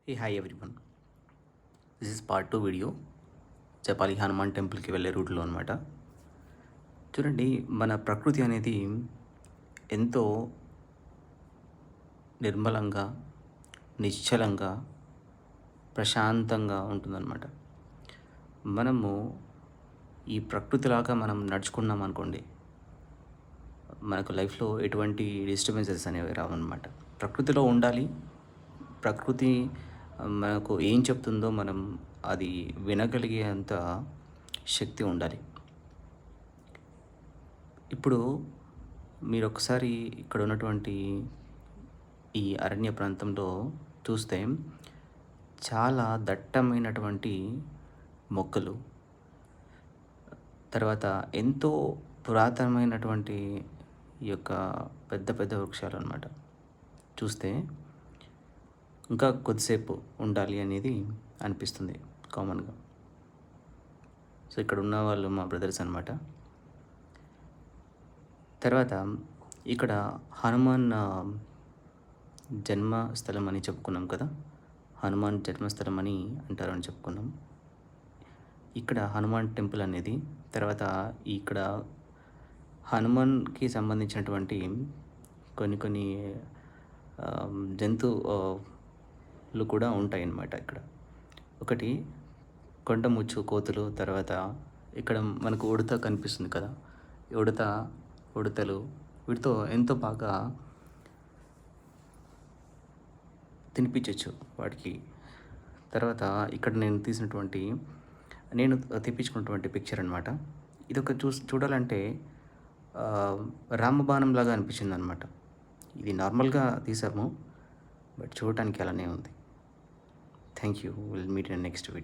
Hey, hi everyone. This is part 2 video. Japali Hanuman టెంపుల్కి వెళ్ళే రూట్లో అనమాట. చూడండి, మన ప్రకృతి అనేది ఎంతో నిర్మలంగా, నిశ్చలంగా, ప్రశాంతంగా ఉంటుందన్నమాట. మనము ఈ ప్రకృతిలాగా మనం నడుచుకున్నాం అనుకోండి, మనకు లైఫ్లో ఎటువంటి డిస్టర్బెన్సెస్ అనేవి రావన్నమాట. ప్రకృతిలో ఉండాలి. ప్రకృతి మనకు ఏం చెప్తుందో మనం అది వినగలిగేంత శక్తి ఉండాలి. ఇప్పుడు మీరొకసారి ఇక్కడ ఉన్నటువంటి ఈ అరణ్య ప్రాంతంలో చూస్తే చాలా దట్టమైనటువంటి మొక్కలు, తర్వాత ఎంతో పురాతనమైనటువంటి ఈ యొక్క పెద్ద పెద్ద వృక్షాలు అన్నమాట. చూస్తే ఇంకా కొద్దిసేపు ఉండాలి అనేది అనిపిస్తుంది కామన్‌గా. సో, ఇక్కడ ఉన్న వాళ్ళు మా బ్రదర్స్ అనమాట. తర్వాత ఇక్కడ హనుమాన్ జన్మస్థలం అని చెప్పుకున్నాం కదా! హనుమాన్ జన్మస్థలం అని అంటారని చెప్పుకున్నాం. ఇక్కడ హనుమాన్ టెంపుల్ అనేది, తర్వాత ఇక్కడ హనుమాన్‌కి సంబంధించినటువంటి కొన్ని కొన్ని జంతువులు కూడా ఉంటాయన్నమాట ఇక్కడ. ఒకటి కొండముచ్చు కోతులు, తర్వాత ఇక్కడ మనకు ఉడత కనిపిస్తుంది కదా! ఈ ఉడతలు వీటితో ఎంతో బాగా తినిపించొచ్చు వాటికి. తర్వాత ఇక్కడ నేను తెప్పించుకున్నటువంటి పిక్చర్ అనమాట. ఇదొక చూడాలంటే రామబాణంలాగా అనిపించిందనమాట. ఇది నార్మల్‌గా తీసాము, బట్ చూడటానికి అలానే ఉంది. Thank you. Will meet in next video.